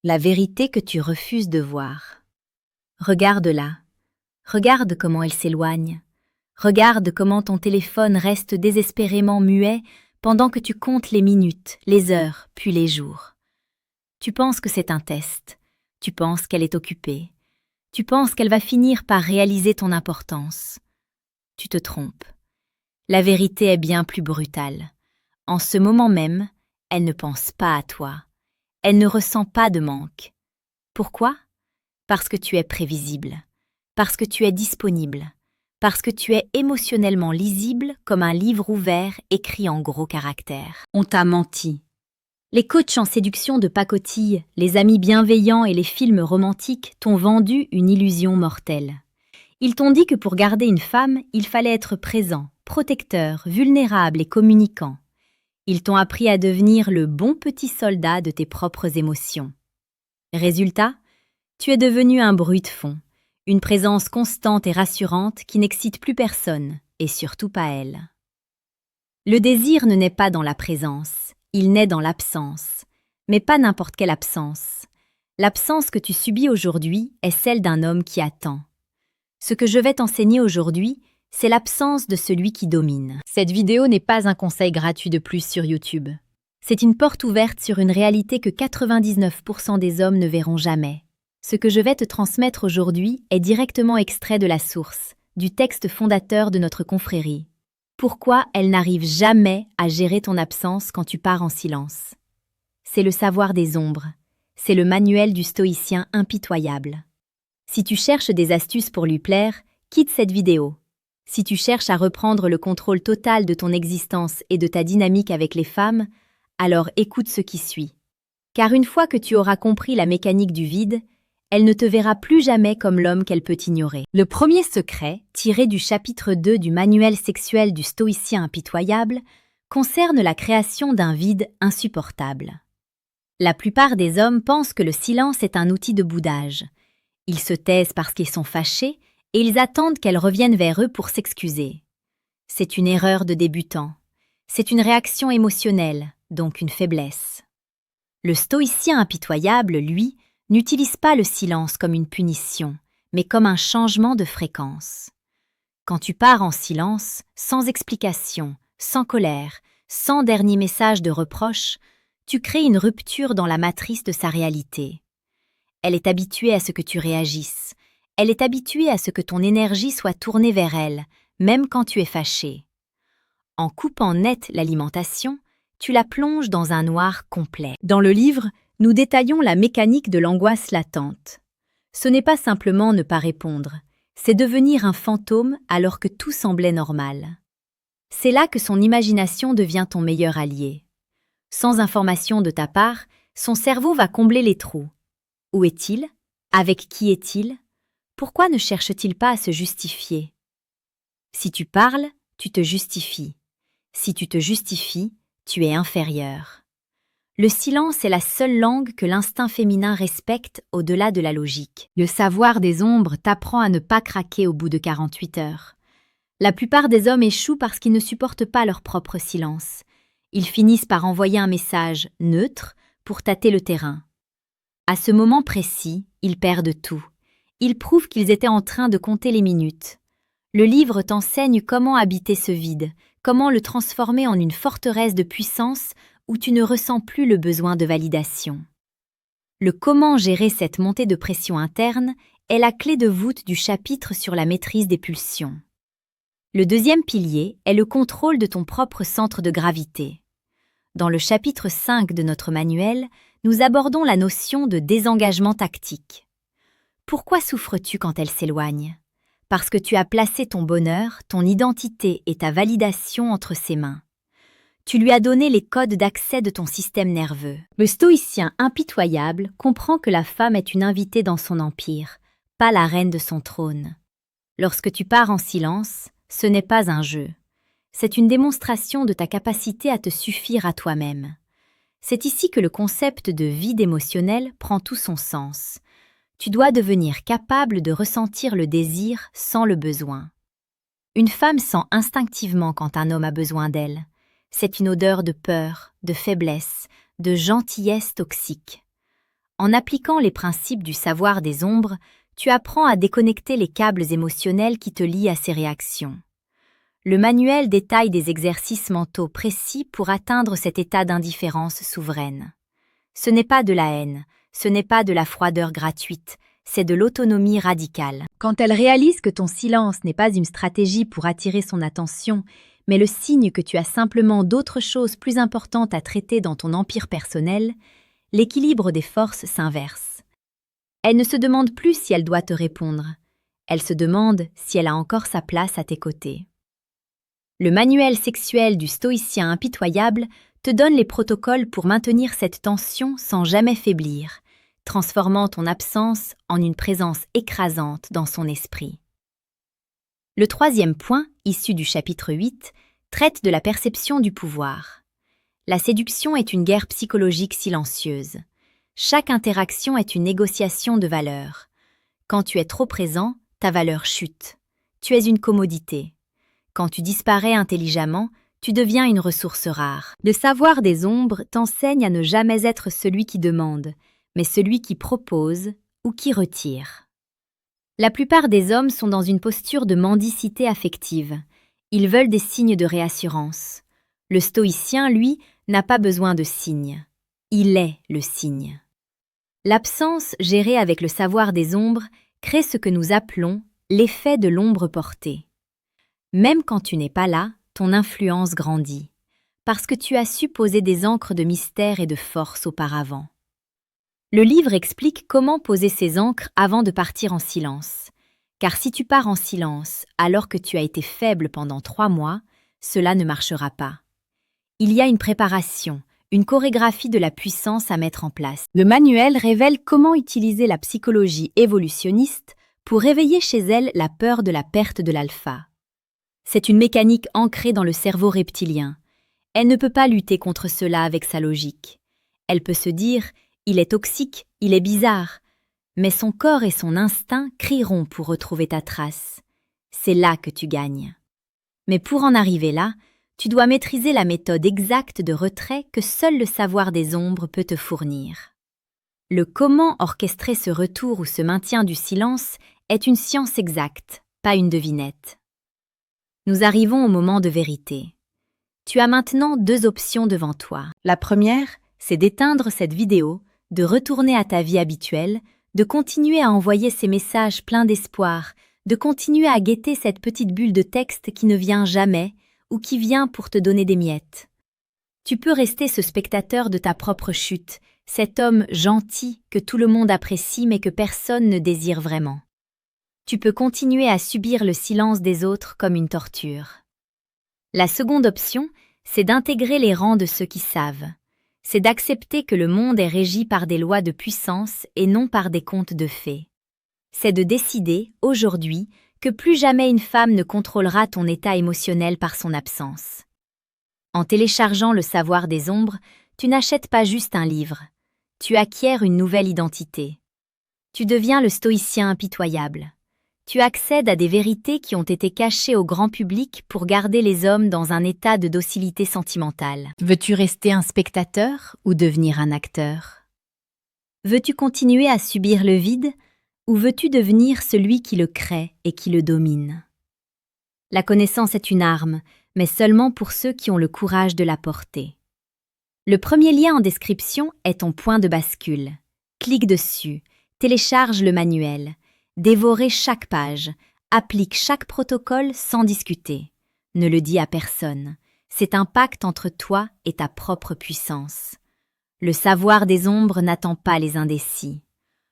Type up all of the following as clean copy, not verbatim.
La vérité que tu refuses de voir. Regarde-la. Regarde comment elle s'éloigne. Regarde comment ton téléphone reste désespérément muet pendant que tu comptes les minutes, les heures, puis les jours. Tu penses que c'est un test. Tu penses qu'elle est occupée. Tu penses qu'elle va finir par réaliser ton importance. Tu te trompes. La vérité est bien plus brutale. En ce moment même, elle ne pense pas à toi. Elle ne ressent pas de manque. Pourquoi? Parce que tu es prévisible. Parce que tu es disponible. Parce que tu es émotionnellement lisible comme un livre ouvert écrit en gros caractères. On t'a menti. Les coachs en séduction de pacotille, les amis bienveillants et les films romantiques t'ont vendu une illusion mortelle. Ils t'ont dit que pour garder une femme, il fallait être présent, protecteur, vulnérable et communicant. Ils t'ont appris à devenir le bon petit soldat de tes propres émotions. Résultat, tu es devenu un bruit de fond, une présence constante et rassurante qui n'excite plus personne, et surtout pas elle. Le désir ne naît pas dans la présence, il naît dans l'absence, mais pas n'importe quelle absence. L'absence que tu subis aujourd'hui est celle d'un homme qui attend. Ce que je vais t'enseigner aujourd'hui, c'est l'absence de celui qui domine. Cette vidéo n'est pas un conseil gratuit de plus sur YouTube. C'est une porte ouverte sur une réalité que 99% des hommes ne verront jamais. Ce que je vais te transmettre aujourd'hui est directement extrait de la source, du texte fondateur de notre confrérie. Pourquoi elle n'arrive jamais à gérer ton absence quand tu pars en silence? C'est le savoir des ombres. C'est le manuel du stoïcien impitoyable. Si tu cherches des astuces pour lui plaire, quitte cette vidéo. Si tu cherches à reprendre le contrôle total de ton existence et de ta dynamique avec les femmes, alors écoute ce qui suit. Car une fois que tu auras compris la mécanique du vide, elle ne te verra plus jamais comme l'homme qu'elle peut ignorer. Le premier secret, tiré du chapitre 2 du manuel sexuel du stoïcien impitoyable, concerne la création d'un vide insupportable. La plupart des hommes pensent que le silence est un outil de boudage. Ils se taisent parce qu'ils sont fâchés et ils attendent qu'elle revienne vers eux pour s'excuser. C'est une erreur de débutant. C'est une réaction émotionnelle, donc une faiblesse. Le stoïcien impitoyable, lui, n'utilise pas le silence comme une punition, mais comme un changement de fréquence. Quand tu pars en silence, sans explication, sans colère, sans dernier message de reproche, tu crées une rupture dans la matrice de sa réalité. Elle est habituée à ce que tu réagisses. Elle est habituée à ce que ton énergie soit tournée vers elle, même quand tu es fâché. En coupant net l'alimentation, tu la plonges dans un noir complet. Dans le livre, nous détaillons la mécanique de l'angoisse latente. Ce n'est pas simplement ne pas répondre, c'est devenir un fantôme alors que tout semblait normal. C'est là que son imagination devient ton meilleur allié. Sans information de ta part, son cerveau va combler les trous. Où est-il? Avec qui est-il? Pourquoi ne cherche-t-il pas à se justifier? Si tu parles, tu te justifies. Si tu te justifies, tu es inférieur. Le silence est la seule langue que l'instinct féminin respecte au-delà de la logique. Le savoir des ombres t'apprend à ne pas craquer au bout de 48 heures. La plupart des hommes échouent parce qu'ils ne supportent pas leur propre silence. Ils finissent par envoyer un message neutre pour tâter le terrain. À ce moment précis, ils perdent tout. Ils prouvent qu'ils étaient en train de compter les minutes. Le livre t'enseigne comment habiter ce vide, comment le transformer en une forteresse de puissance où tu ne ressens plus le besoin de validation. Le comment gérer cette montée de pression interne est la clé de voûte du chapitre sur la maîtrise des pulsions. Le deuxième pilier est le contrôle de ton propre centre de gravité. Dans le chapitre 5 de notre manuel, nous abordons la notion de désengagement tactique. Pourquoi souffres-tu quand elle s'éloigne? Parce que tu as placé ton bonheur, ton identité et ta validation entre ses mains. Tu lui as donné les codes d'accès de ton système nerveux. Le stoïcien impitoyable comprend que la femme est une invitée dans son empire, pas la reine de son trône. Lorsque tu pars en silence, ce n'est pas un jeu. C'est une démonstration de ta capacité à te suffire à toi-même. C'est ici que le concept de vide émotionnel prend tout son sens. Tu dois devenir capable de ressentir le désir sans le besoin. Une femme sent instinctivement quand un homme a besoin d'elle. C'est une odeur de peur, de faiblesse, de gentillesse toxique. En appliquant les principes du savoir des ombres, tu apprends à déconnecter les câbles émotionnels qui te lient à ces réactions. Le manuel détaille des exercices mentaux précis pour atteindre cet état d'indifférence souveraine. Ce n'est pas de la haine, ce n'est pas de la froideur gratuite, c'est de l'autonomie radicale. Quand elle réalise que ton silence n'est pas une stratégie pour attirer son attention, mais le signe que tu as simplement d'autres choses plus importantes à traiter dans ton empire personnel, l'équilibre des forces s'inverse. Elle ne se demande plus si elle doit te répondre. Elle se demande si elle a encore sa place à tes côtés. Le manuel sexuel du stoïcien impitoyable te donne les protocoles pour maintenir cette tension sans jamais faiblir, transformant ton absence en une présence écrasante dans son esprit. Le troisième point, issu du chapitre 8, traite de la perception du pouvoir. La séduction est une guerre psychologique silencieuse. Chaque interaction est une négociation de valeur. Quand tu es trop présent, ta valeur chute. Tu es une commodité. Quand tu disparais intelligemment, tu deviens une ressource rare. Le savoir des ombres t'enseigne à ne jamais être celui qui demande, mais celui qui propose ou qui retire. La plupart des hommes sont dans une posture de mendicité affective. Ils veulent des signes de réassurance. Le stoïcien, lui, n'a pas besoin de signes. Il est le signe. L'absence, gérée avec le savoir des ombres, crée ce que nous appelons l'effet de l'ombre portée. Même quand tu n'es pas là, ton influence grandit, parce que tu as su poser des ancres de mystère et de force auparavant. Le livre explique comment poser ces ancres avant de partir en silence. Car si tu pars en silence alors que tu as été faible pendant 3 mois, cela ne marchera pas. Il y a une préparation, une chorégraphie de la puissance à mettre en place. Le manuel révèle comment utiliser la psychologie évolutionniste pour réveiller chez elle la peur de la perte de l'alpha. C'est une mécanique ancrée dans le cerveau reptilien. Elle ne peut pas lutter contre cela avec sa logique. Elle peut se dire « il est toxique, il est bizarre », mais son corps et son instinct crieront pour retrouver ta trace. C'est là que tu gagnes. Mais pour en arriver là, tu dois maîtriser la méthode exacte de retrait que seul le savoir des ombres peut te fournir. Le comment orchestrer ce retour ou ce maintien du silence est une science exacte, pas une devinette. Nous arrivons au moment de vérité. Tu as maintenant 2 options devant toi. La première, c'est d'éteindre cette vidéo, de retourner à ta vie habituelle, de continuer à envoyer ces messages pleins d'espoir, de continuer à guetter cette petite bulle de texte qui ne vient jamais ou qui vient pour te donner des miettes. Tu peux rester ce spectateur de ta propre chute, cet homme gentil que tout le monde apprécie mais que personne ne désire vraiment. Tu peux continuer à subir le silence des autres comme une torture. La seconde option, c'est d'intégrer les rangs de ceux qui savent. C'est d'accepter que le monde est régi par des lois de puissance et non par des contes de fées. C'est de décider, aujourd'hui, que plus jamais une femme ne contrôlera ton état émotionnel par son absence. En téléchargeant le savoir des ombres, tu n'achètes pas juste un livre. Tu acquiers une nouvelle identité. Tu deviens le stoïcien impitoyable. Tu accèdes à des vérités qui ont été cachées au grand public pour garder les hommes dans un état de docilité sentimentale. Veux-tu rester un spectateur ou devenir un acteur? Veux-tu continuer à subir le vide ou veux-tu devenir celui qui le crée et qui le domine? La connaissance est une arme, mais seulement pour ceux qui ont le courage de la porter. Le premier lien en description est ton point de bascule. Clique dessus, télécharge le manuel. Dévorer chaque page, applique chaque protocole sans discuter. Ne le dis à personne. C'est un pacte entre toi et ta propre puissance. Le savoir des ombres n'attend pas les indécis.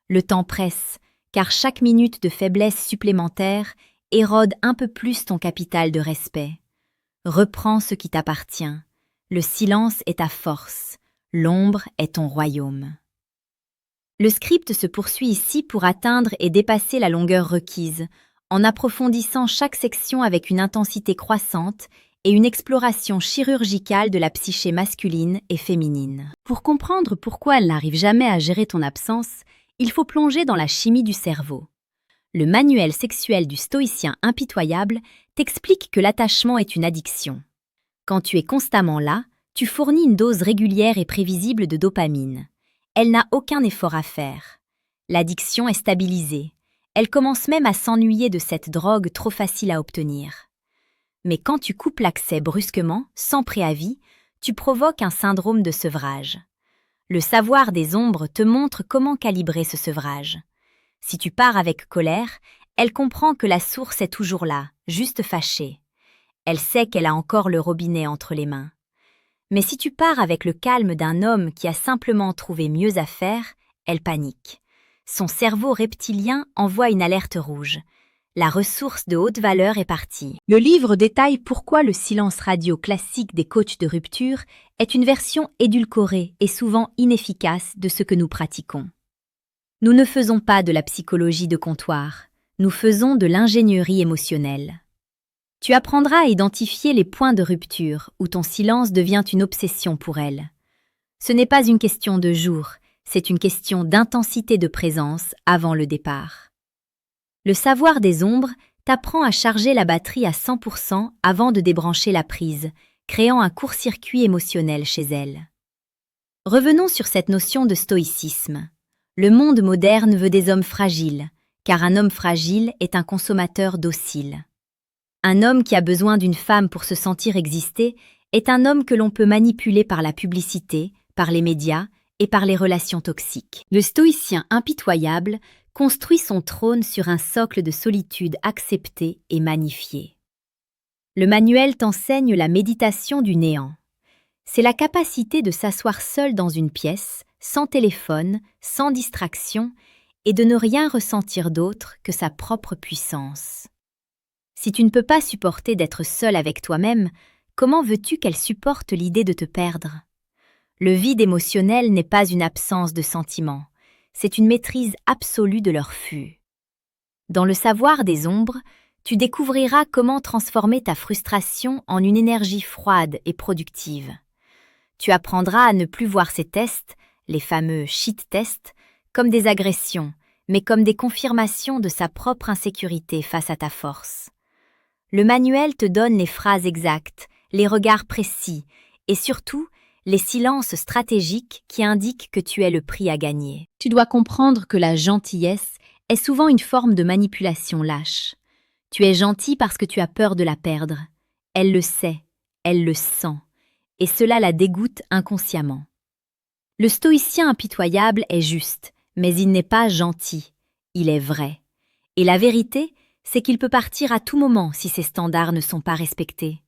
Le temps presse, car chaque minute de faiblesse supplémentaire érode un peu plus ton capital de respect. Reprends ce qui t'appartient. Le silence est ta force. L'ombre est ton royaume. Le script se poursuit ici pour atteindre et dépasser la longueur requise, en approfondissant chaque section avec une intensité croissante et une exploration chirurgicale de la psyché masculine et féminine. Pour comprendre pourquoi elle n'arrive jamais à gérer ton absence, il faut plonger dans la chimie du cerveau. Le manuel sexuel du stoïcien impitoyable t'explique que l'attachement est une addiction. Quand tu es constamment là, tu fournis une dose régulière et prévisible de dopamine. Elle n'a aucun effort à faire. L'addiction est stabilisée. Elle commence même à s'ennuyer de cette drogue trop facile à obtenir. Mais quand tu coupes l'accès brusquement, sans préavis, tu provoques un syndrome de sevrage. Le savoir des ombres te montre comment calibrer ce sevrage. Si tu pars avec colère, elle comprend que la source est toujours là, juste fâchée. Elle sait qu'elle a encore le robinet entre les mains. Mais si tu pars avec le calme d'un homme qui a simplement trouvé mieux à faire, elle panique. Son cerveau reptilien envoie une alerte rouge. La ressource de haute valeur est partie. Le livre détaille pourquoi le silence radio classique des coachs de rupture est une version édulcorée et souvent inefficace de ce que nous pratiquons. Nous ne faisons pas de la psychologie de comptoir, nous faisons de l'ingénierie émotionnelle. Tu apprendras à identifier les points de rupture où ton silence devient une obsession pour elle. Ce n'est pas une question de jour, c'est une question d'intensité de présence avant le départ. Le savoir des ombres t'apprend à charger la batterie à 100% avant de débrancher la prise, créant un court-circuit émotionnel chez elle. Revenons sur cette notion de stoïcisme. Le monde moderne veut des hommes fragiles, car un homme fragile est un consommateur docile. Un homme qui a besoin d'une femme pour se sentir exister est un homme que l'on peut manipuler par la publicité, par les médias et par les relations toxiques. Le stoïcien impitoyable construit son trône sur un socle de solitude acceptée et magnifiée. Le manuel t'enseigne la méditation du néant. C'est la capacité de s'asseoir seul dans une pièce, sans téléphone, sans distraction, et de ne rien ressentir d'autre que sa propre puissance. Si tu ne peux pas supporter d'être seul avec toi-même, comment veux-tu qu'elle supporte l'idée de te perdre? Le vide émotionnel n'est pas une absence de sentiments. C'est une maîtrise absolue de leur flux. Dans le savoir des ombres, tu découvriras comment transformer ta frustration en une énergie froide et productive. Tu apprendras à ne plus voir ces tests, les fameux shit tests, comme des agressions, mais comme des confirmations de sa propre insécurité face à ta force. Le manuel te donne les phrases exactes, les regards précis, et surtout, les silences stratégiques qui indiquent que tu es le prix à gagner. Tu dois comprendre que la gentillesse est souvent une forme de manipulation lâche. Tu es gentil parce que tu as peur de la perdre. Elle le sait, elle le sent, et cela la dégoûte inconsciemment. Le stoïcien impitoyable est juste, mais il n'est pas gentil, il est vrai. Et la vérité, c'est qu'il peut partir à tout moment si ses standards ne sont pas respectés.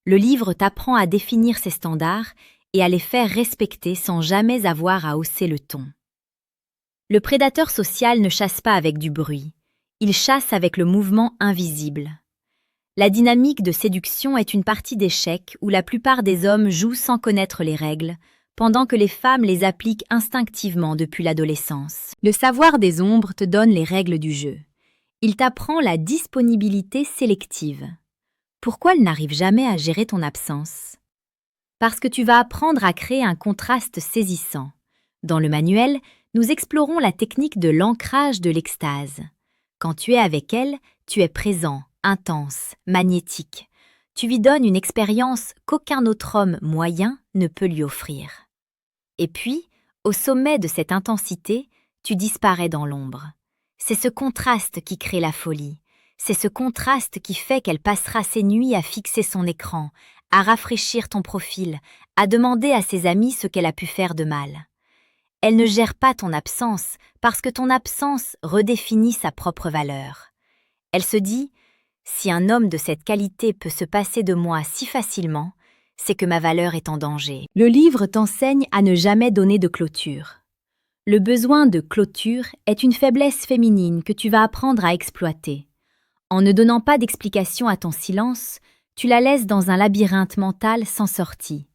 Le livre t'apprend à définir ces standards et à les faire respecter sans jamais avoir à hausser le ton. Le prédateur social ne chasse pas avec du bruit, il chasse avec le mouvement invisible. La dynamique de séduction est une partie d'échecs où la plupart des hommes jouent sans connaître les règles, pendant que les femmes les appliquent instinctivement depuis l'adolescence. Le savoir des ombres te donne les règles du jeu. Il t'apprend la disponibilité sélective. Pourquoi elle n'arrive jamais à gérer ton absence? Parce que tu vas apprendre à créer un contraste saisissant. Dans le manuel, nous explorons la technique de l'ancrage de l'extase. Quand tu es avec elle, tu es présent, intense, magnétique. Tu lui donnes une expérience qu'aucun autre homme moyen ne peut lui offrir. Et puis, au sommet de cette intensité, tu disparais dans l'ombre. C'est ce contraste qui crée la folie. C'est ce contraste qui fait qu'elle passera ses nuits à fixer son écran, à rafraîchir ton profil, à demander à ses amis ce qu'elle a pu faire de mal. Elle ne gère pas ton absence parce que ton absence redéfinit sa propre valeur. Elle se dit « Si un homme de cette qualité peut se passer de moi si facilement, c'est que ma valeur est en danger. » Le livre t'enseigne à ne jamais donner de clôture. Le besoin de clôture est une faiblesse féminine que tu vas apprendre à exploiter. En ne donnant pas d'explication à ton silence, tu la laisses dans un labyrinthe mental sans sortie.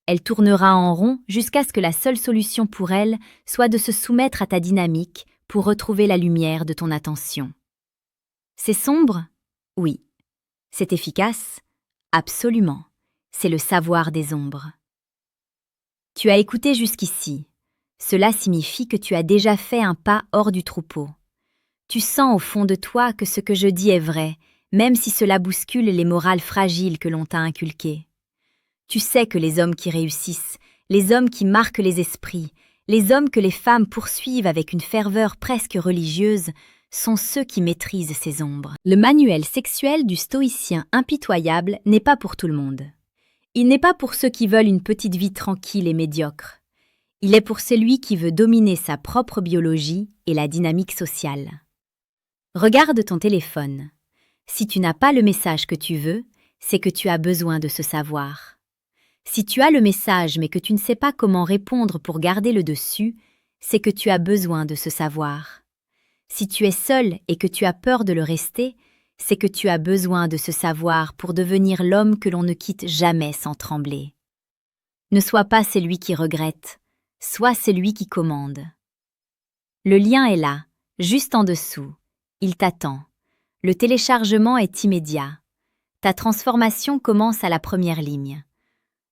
Elle tournera en rond jusqu'à ce que la seule solution pour elle soit de se soumettre à ta dynamique pour retrouver la lumière de ton attention. C'est sombre? Oui. C'est efficace? Absolument. C'est le savoir des ombres. Tu as écouté jusqu'ici. Cela signifie que tu as déjà fait un pas hors du troupeau. Tu sens au fond de toi que ce que je dis est vrai, même si cela bouscule les morales fragiles que l'on t'a inculquées. Tu sais que les hommes qui réussissent, les hommes qui marquent les esprits, Les hommes que les femmes poursuivent avec une ferveur presque religieuse sont ceux qui maîtrisent ces ombres. Le manuel sexuel du stoïcien impitoyable n'est pas pour tout le monde. Il n'est pas pour ceux qui veulent une petite vie tranquille et médiocre. Il est pour celui qui veut dominer sa propre biologie et la dynamique sociale. Regarde ton téléphone. Si tu n'as pas le message que tu veux, c'est que tu as besoin de ce savoir. Si tu as le message mais que tu ne sais pas comment répondre pour garder le dessus, c'est que tu as besoin de ce savoir. Si tu es seul et que tu as peur de le rester, c'est que tu as besoin de ce savoir pour devenir l'homme que l'on ne quitte jamais sans trembler. Ne sois pas celui qui regrette, sois celui qui commande. Le lien est là, juste en dessous. Il t'attend. Le téléchargement est immédiat. Ta transformation commence à la première ligne.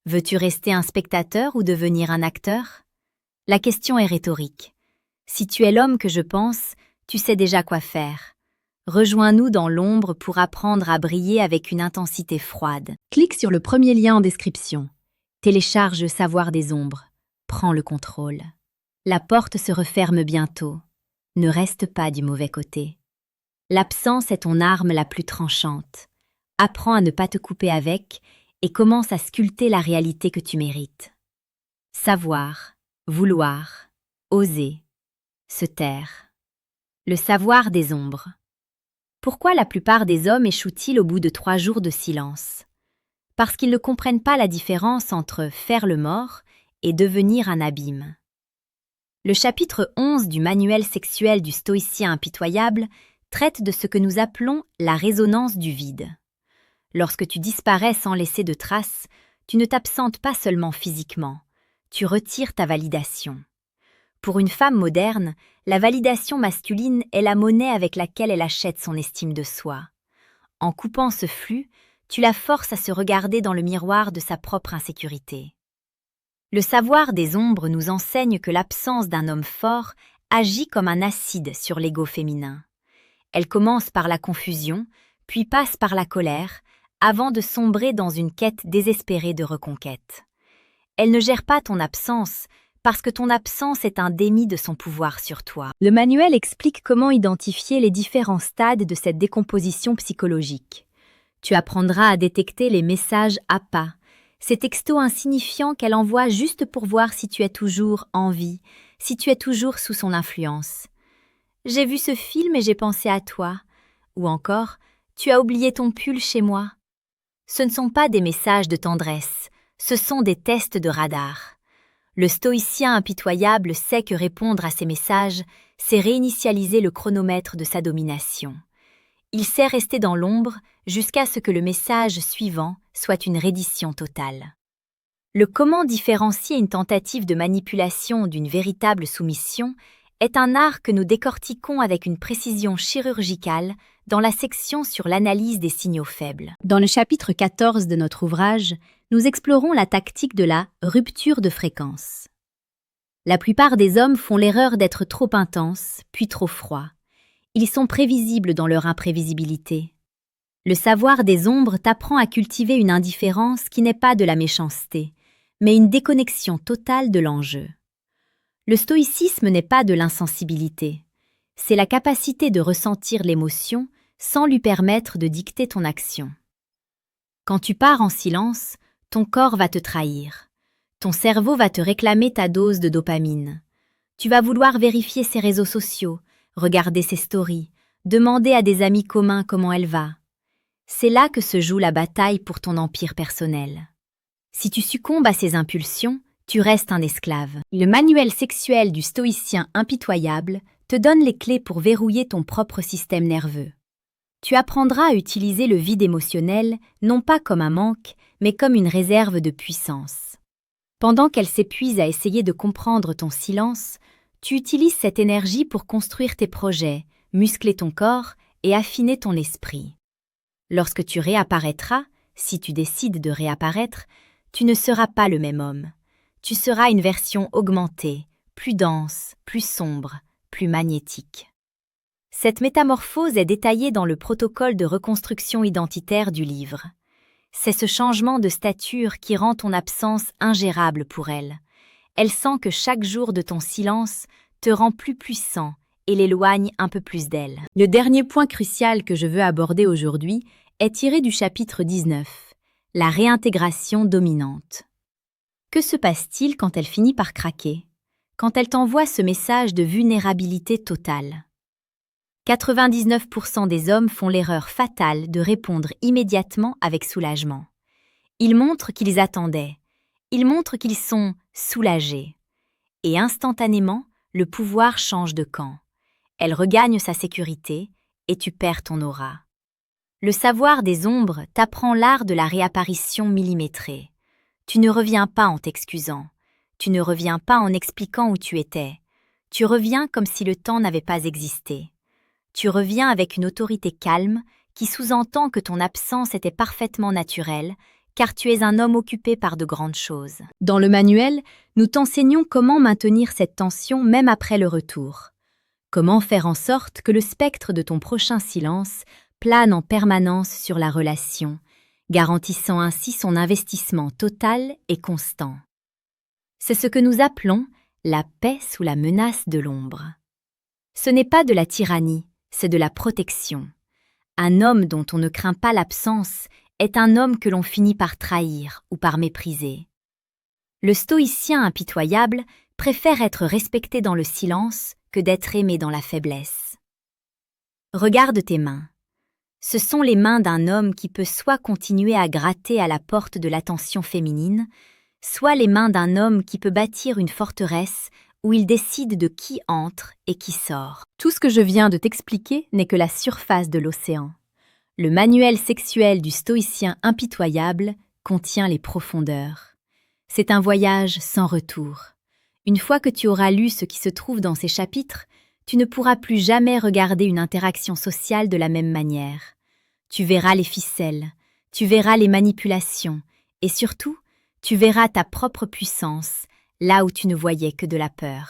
Veux-tu rester un spectateur ou devenir un acteur? La question est rhétorique. Si tu es l'homme que je pense, tu sais déjà quoi faire. Rejoins-nous dans l'ombre pour apprendre à briller avec une intensité froide. Clique sur le premier lien en description. Télécharge Savoir des ombres. Prends le contrôle. La porte se referme bientôt. Ne reste pas du mauvais côté. L'absence est ton arme la plus tranchante. Apprends à ne pas te couper avec et commence à sculpter la réalité que tu mérites. Savoir, vouloir, oser, se taire. Le savoir des ombres. Pourquoi la plupart des hommes échouent-ils au bout de 3 jours de silence? Parce qu'ils ne comprennent pas la différence entre faire le mort et devenir un abîme. Le chapitre 11 du manuel sexuel du stoïcien impitoyable traite de ce que nous appelons la résonance du vide. Lorsque tu disparais sans laisser de traces, tu ne t'absentes pas seulement physiquement, tu retires ta validation. Pour une femme moderne, la validation masculine est la monnaie avec laquelle elle achète son estime de soi. En coupant ce flux, tu la forces à se regarder dans le miroir de sa propre insécurité. Le savoir des ombres nous enseigne que l'absence d'un homme fort agit comme un acide sur l'ego féminin. Elle commence par la confusion, puis passe par la colère, avant de sombrer dans une quête désespérée de reconquête. Elle ne gère pas ton absence, parce que ton absence est un déni de son pouvoir sur toi. Le manuel explique comment identifier les différents stades de cette décomposition psychologique. Tu apprendras à détecter les messages à pas, ces textos insignifiants qu'elle envoie juste pour voir si tu es toujours en vie, si tu es toujours sous son influence. J'ai vu ce film et j'ai pensé à toi. Ou encore, tu as oublié ton pull chez moi. Ce ne sont pas des messages de tendresse, ce sont des tests de radar. Le stoïcien impitoyable sait que répondre à ces messages, c'est réinitialiser le chronomètre de sa domination. Il sait rester dans l'ombre jusqu'à ce que le message suivant soit une reddition totale. Le comment différencier une tentative de manipulation d'une véritable soumission est un art que nous décortiquons avec une précision chirurgicale dans la section sur l'analyse des signaux faibles. Dans le chapitre 14 de notre ouvrage, nous explorons la tactique de la rupture de fréquence. La plupart des hommes font l'erreur d'être trop intenses, puis trop froids. Ils sont prévisibles dans leur imprévisibilité. Le savoir des ombres t'apprend à cultiver une indifférence qui n'est pas de la méchanceté, mais une déconnexion totale de l'enjeu. Le stoïcisme n'est pas de l'insensibilité, c'est la capacité de ressentir l'émotion sans lui permettre de dicter ton action. Quand tu pars en silence, ton corps va te trahir. Ton cerveau va te réclamer ta dose de dopamine. Tu vas vouloir vérifier ses réseaux sociaux, regarder ses stories, demander à des amis communs comment elle va. C'est là que se joue la bataille pour ton empire personnel. Si tu succombes à ces impulsions, tu restes un esclave. Le manuel sexuel du stoïcien impitoyable te donne les clés pour verrouiller ton propre système nerveux. Tu apprendras à utiliser le vide émotionnel non pas comme un manque, mais comme une réserve de puissance. Pendant qu'elle s'épuise à essayer de comprendre ton silence, tu utilises cette énergie pour construire tes projets, muscler ton corps et affiner ton esprit. Lorsque tu réapparaîtras, si tu décides de réapparaître, tu ne seras pas le même homme. Tu seras une version augmentée, plus dense, plus sombre, plus magnétique. Cette métamorphose est détaillée dans le protocole de reconstruction identitaire du livre. C'est ce changement de stature qui rend ton absence ingérable pour elle. Elle sent que chaque jour de ton silence te rend plus puissant et l'éloigne un peu plus d'elle. Le dernier point crucial que je veux aborder aujourd'hui est tiré du chapitre 19, la réintégration dominante. Que se passe-t-il quand elle finit par craquer, quand elle t'envoie ce message de vulnérabilité totale? 99% des hommes font l'erreur fatale de répondre immédiatement avec soulagement. Ils montrent qu'ils attendaient, ils montrent qu'ils sont soulagés. Et instantanément, le pouvoir change de camp. Elle regagne sa sécurité et tu perds ton aura. Le savoir des ombres t'apprend l'art de la réapparition millimétrée. Tu ne reviens pas en t'excusant, tu ne reviens pas en expliquant où tu étais, tu reviens comme si le temps n'avait pas existé. Tu reviens avec une autorité calme qui sous-entend que ton absence était parfaitement naturelle, car tu es un homme occupé par de grandes choses. Dans le manuel, nous t'enseignons comment maintenir cette tension même après le retour. Comment faire en sorte que le spectre de ton prochain silence plane en permanence sur la relation, garantissant ainsi son investissement total et constant. C'est ce que nous appelons la paix sous la menace de l'ombre. Ce n'est pas de la tyrannie, c'est de la protection. Un homme dont on ne craint pas l'absence est un homme que l'on finit par trahir ou par mépriser. Le stoïcien impitoyable préfère être respecté dans le silence que d'être aimé dans la faiblesse. Regarde tes mains. Ce sont les mains d'un homme qui peut soit continuer à gratter à la porte de l'attention féminine, soit les mains d'un homme qui peut bâtir une forteresse où il décide de qui entre et qui sort. Tout ce que je viens de t'expliquer n'est que la surface de l'océan. Le manuel sexuel du stoïcien impitoyable contient les profondeurs. C'est un voyage sans retour. Une fois que tu auras lu ce qui se trouve dans ces chapitres, tu ne pourras plus jamais regarder une interaction sociale de la même manière. Tu verras les ficelles, tu verras les manipulations, et surtout, tu verras ta propre puissance, là où tu ne voyais que de la peur.